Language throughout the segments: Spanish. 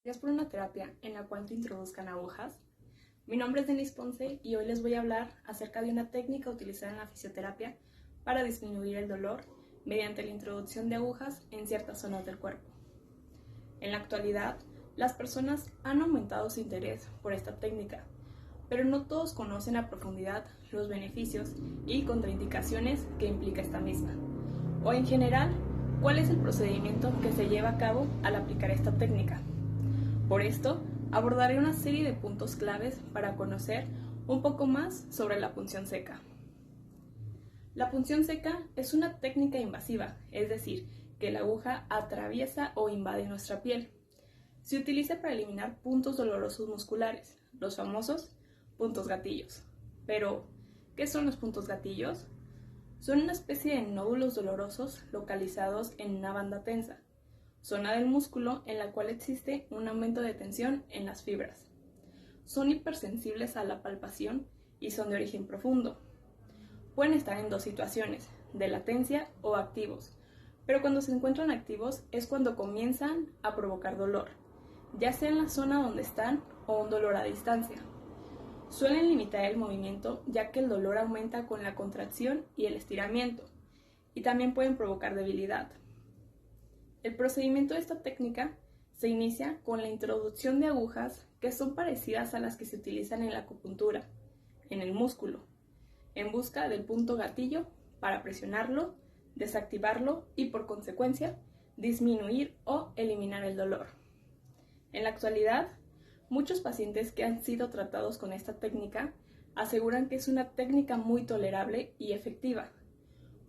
Gracias por una terapia en la cual te introduzcan agujas. Mi nombre es Denise Ponce y hoy les voy a hablar acerca de una técnica utilizada en la fisioterapia para disminuir el dolor mediante la introducción de agujas en ciertas zonas del cuerpo. En la actualidad, las personas han aumentado su interés por esta técnica, pero no todos conocen a profundidad los beneficios y contraindicaciones que implica esta misma, o en general, cuál es el procedimiento que se lleva a cabo al aplicar esta técnica. Por esto, abordaré una serie de puntos claves para conocer un poco más sobre la punción seca. La punción seca es una técnica invasiva, es decir, que la aguja atraviesa o invade nuestra piel. Se utiliza para eliminar puntos dolorosos musculares, los famosos puntos gatillos. Pero, ¿qué son los puntos gatillos? Son una especie de nódulos dolorosos localizados en una banda tensa, zona del músculo en la cual existe un aumento de tensión en las fibras. Son hipersensibles a la palpación y son de origen profundo. Pueden estar en dos situaciones, de latencia o activos, pero cuando se encuentran activos es cuando comienzan a provocar dolor, ya sea en la zona donde están o un dolor a distancia. Suelen limitar el movimiento ya que el dolor aumenta con la contracción y el estiramiento, y también pueden provocar debilidad. El procedimiento de esta técnica se inicia con la introducción de agujas que son parecidas a las que se utilizan en la acupuntura, en el músculo, en busca del punto gatillo para presionarlo, desactivarlo y por consecuencia disminuir o eliminar el dolor. En la actualidad, muchos pacientes que han sido tratados con esta técnica aseguran que es una técnica muy tolerable y efectiva,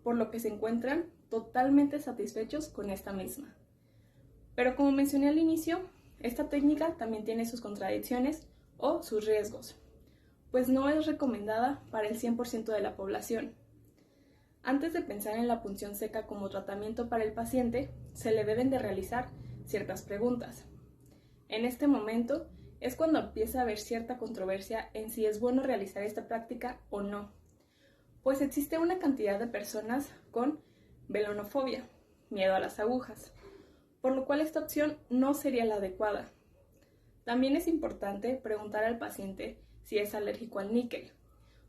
por lo que se encuentran totalmente satisfechos con esta misma. Pero como mencioné al inicio, esta técnica también tiene sus contradicciones o sus riesgos, pues no es recomendada para el 100% de la población. Antes de pensar en la punción seca como tratamiento para el paciente, se le deben de realizar ciertas preguntas. En este momento es cuando empieza a haber cierta controversia en si es bueno realizar esta práctica o no, pues existe una cantidad de personas con velonofobia, miedo a las agujas, por lo cual esta opción no sería la adecuada. También es importante preguntar al paciente si es alérgico al níquel,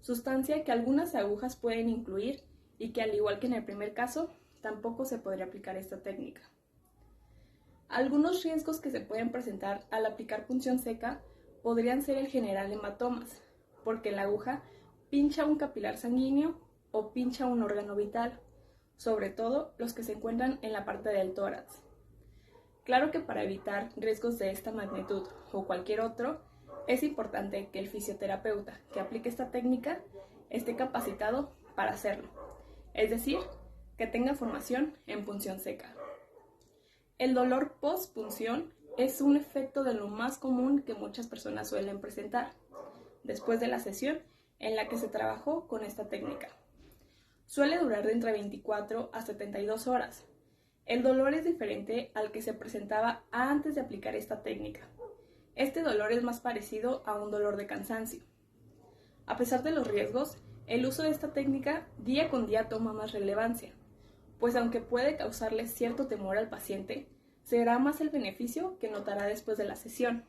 sustancia que algunas agujas pueden incluir y que al igual que en el primer caso, tampoco se podría aplicar esta técnica. Algunos riesgos que se pueden presentar al aplicar punción seca podrían ser el generar hematomas, porque la aguja pincha un capilar sanguíneo o pincha un órgano vital, sobre todo los que se encuentran en la parte del tórax. Claro que para evitar riesgos de esta magnitud o cualquier otro, es importante que el fisioterapeuta que aplique esta técnica esté capacitado para hacerlo, es decir, que tenga formación en punción seca. El dolor post-punción es un efecto de lo más común que muchas personas suelen presentar después de la sesión en la que se trabajó con esta técnica. Suele durar de entre 24 a 72 horas. El dolor es diferente al que se presentaba antes de aplicar esta técnica. Este dolor es más parecido a un dolor de cansancio. A pesar de los riesgos, el uso de esta técnica día con día toma más relevancia, pues aunque puede causarle cierto temor al paciente, será más el beneficio que notará después de la sesión.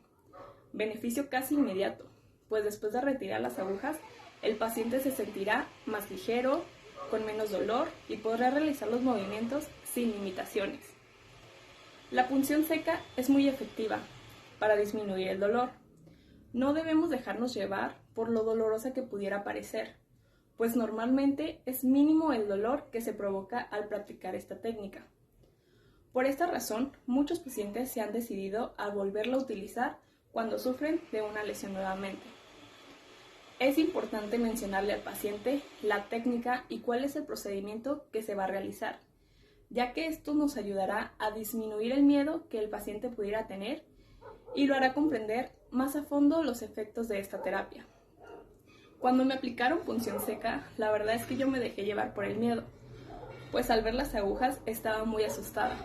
Beneficio casi inmediato, pues después de retirar las agujas, el paciente se sentirá más ligero, con menos dolor y podrá realizar los movimientos sin limitaciones. La punción seca es muy efectiva para disminuir el dolor. No debemos dejarnos llevar por lo dolorosa que pudiera parecer, pues normalmente es mínimo el dolor que se provoca al practicar esta técnica. Por esta razón, muchos pacientes se han decidido a volverla a utilizar cuando sufren de una lesión nuevamente. Es importante mencionarle al paciente la técnica y cuál es el procedimiento que se va a realizar, ya que esto nos ayudará a disminuir el miedo que el paciente pudiera tener y lo hará comprender más a fondo los efectos de esta terapia. Cuando me aplicaron punción seca, la verdad es que yo me dejé llevar por el miedo, pues al ver las agujas estaba muy asustada,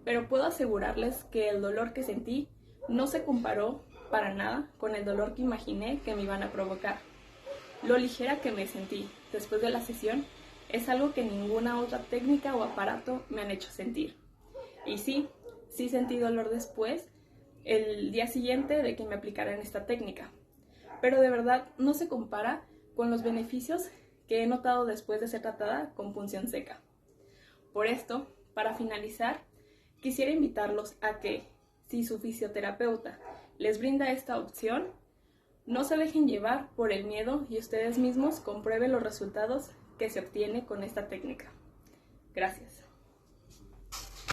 pero puedo asegurarles que el dolor que sentí no se comparó para nada con el dolor que imaginé que me iban a provocar. Lo ligera que me sentí después de la sesión es algo que ninguna otra técnica o aparato me han hecho sentir. Y sí sentí dolor después, el día siguiente de que me aplicaran esta técnica. Pero de verdad no se compara con los beneficios que he notado después de ser tratada con punción seca. Por esto, para finalizar, quisiera invitarlos a que, si su fisioterapeuta les brinda esta opción, no se dejen llevar por el miedo y ustedes mismos comprueben los resultados que se obtiene con esta técnica. Gracias.